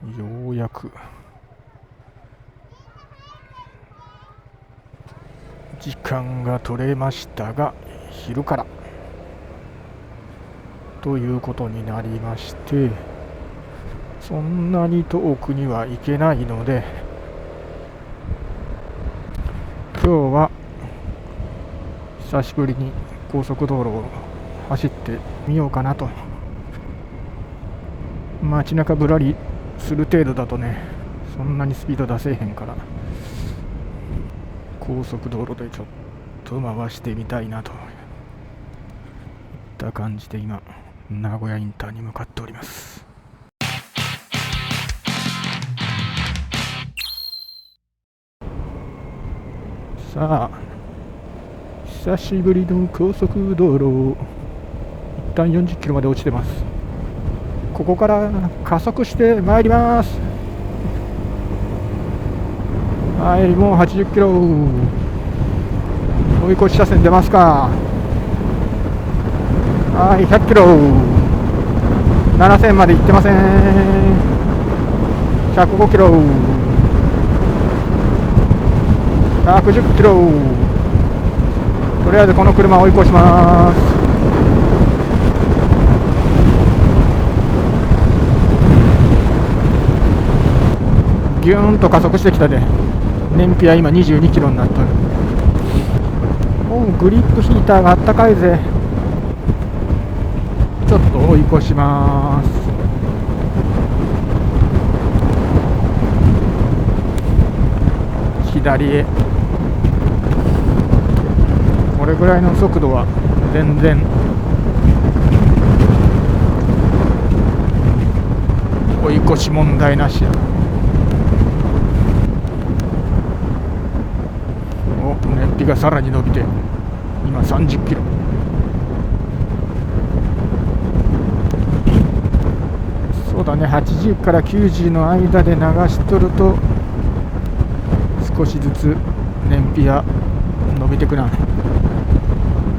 ようやく時間が取れましたが、昼からということになりまして、そんなに遠くには行けないので、今日は久しぶりに高速道路を走ってみようかなと。街中ぶらりする程度だとね、そんなにスピード出せへんから、高速道路でちょっと回してみたいなといった感じで、今名古屋インターに向かっております。さあ、久しぶりの高速道路、一旦40キロまで落ちてます。ここから加速してまいります。はい、もう80キロ。追い越し車線出ますか。はい、100キロ。7000まで行ってません。105キロ。110キロ。とりあえずこの車を追い越します。ギューンと加速してきたで、燃費は今22キロになったる。おう、グリップヒーターがあったかいぜ。ちょっと追い越します。左へ。これぐらいの速度は全然追い越し問題なしや。お、燃費がさらに伸びて今30キロ。そうだね、80から90の間で流しとると少しずつ燃費が伸びてくな。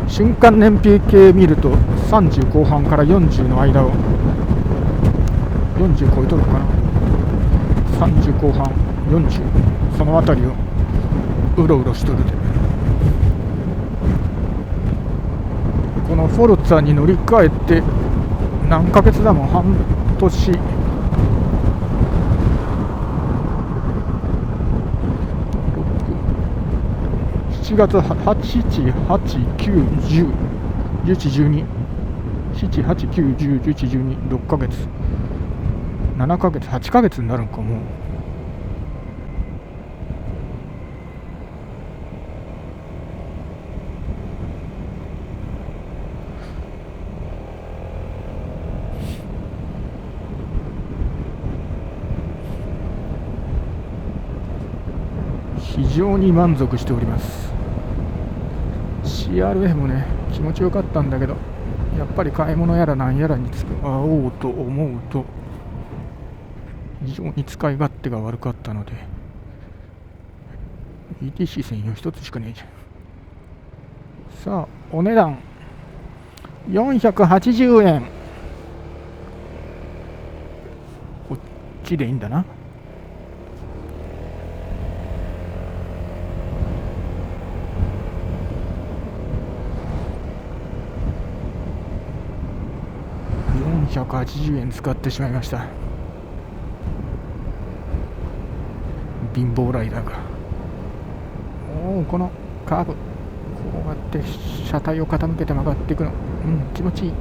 瞬間燃費計見ると30後半から40の間を、40超えとるかな、30後半40、そのあたりをうろうろしとるで。このフォルツァに乗り換えて何ヶ月だもん、半年。7月、8、7、8、9、10、11、12、7、8、9、10、11、12、6ヶ月、7ヶ月、8ヶ月になるんかもう。非常に満足しております。CRF もね、気持ちよかったんだけど、やっぱり買い物やらなんやらに使おうと思うと非常に使い勝手が悪かったので、 ETC 専用一つしかねえじゃん。さあ、お値段480円。こっちでいいんだな。480円使ってしまいました。貧乏ライダーが。おお、このカーブ、こうやって車体を傾けて曲がっていくの、気持ちいい。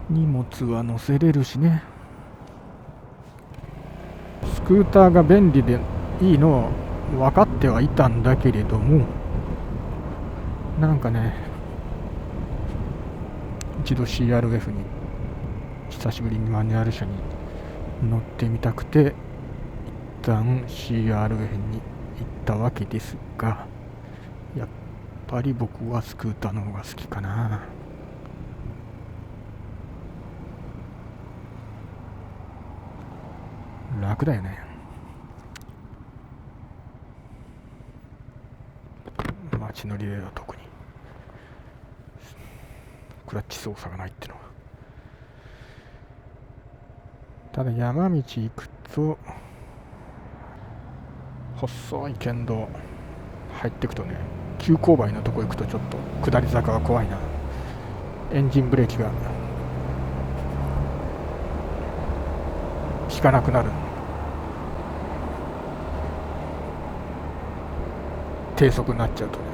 荷物は乗せれるしね。スクーターが便利でいいのは分かってはいたんだけれども、なんかね、一度 CRF に久しぶりにマニュアル車に乗ってみたくて、一旦 CRF に行ったわけですが、やっぱり僕はスクーターの方が好きかな。楽だよね。街乗りでは特に。クラッチ操作がないっていうのは。ただ山道行くと細い県道入っていくとね、急勾配のとこ行くとちょっと下り坂が怖いな。エンジンブレーキが効かなくなる。低速になっちゃうとね。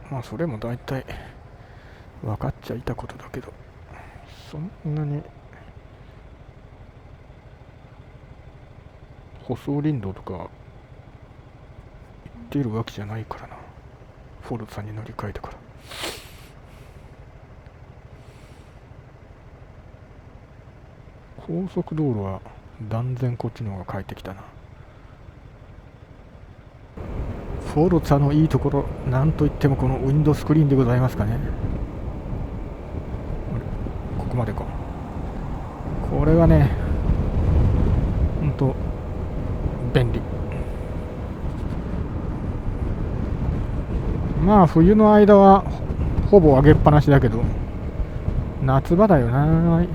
まあそれも大体分かっちゃいたことだけど、そんなに舗装林道とか行っているわけじゃないからな。フォルツァに乗り換えてから。高速道路は断然こっちの方が快適だな。フォルツァのいいところ、なんといってもこのウィンドスクリーンでございますかね。ここまでか。これはね、ほんと便利。まあ冬の間はほぼ上げっぱなしだけど、夏場だよな。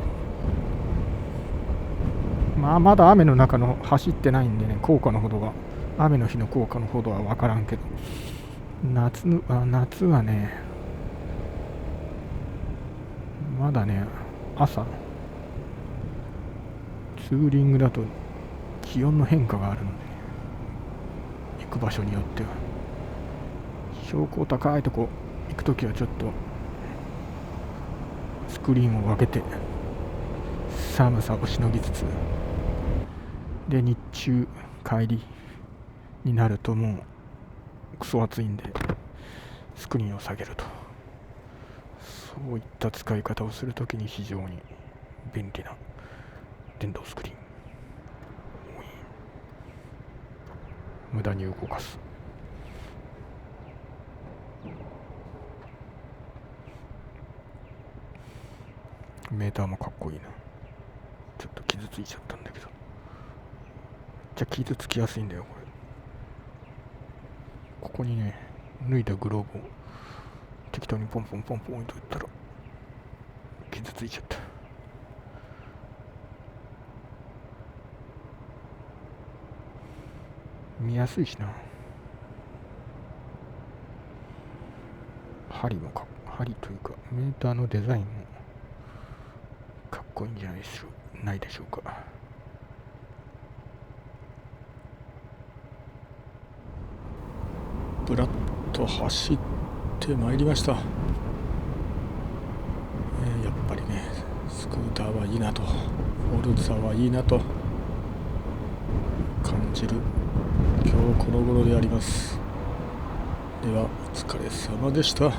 まあまだ雨の中の走ってないんでね、効果のほどが、雨の日の効果のほどは分からんけど、夏はね、まだね、朝ツーリングだと気温の変化があるので、行く場所によっては標高高いとこ行くときはちょっとスクリーンを分けて寒さをしのぎつつで、日中帰りになるともうクソ暑いんでスクリーンを下げると、そういった使い方をするときに非常に便利な電動スクリーン。無駄に動かす。メーターもかっこいいな。ちょっと傷ついちゃったんだけど、じゃあ傷つきやすいんだよこれ。ここにね、脱いだグローブを適当にポンポンポンポンと打ったら傷ついちゃった。見やすいしな。針というかメーターのデザインもかっこいいんじゃないでしょうか。ぶらっと走ってまいりました。やっぱりね、スクーターはいいなと、フォルツァはいいなと感じる今日この頃であります。ではお疲れ様でした。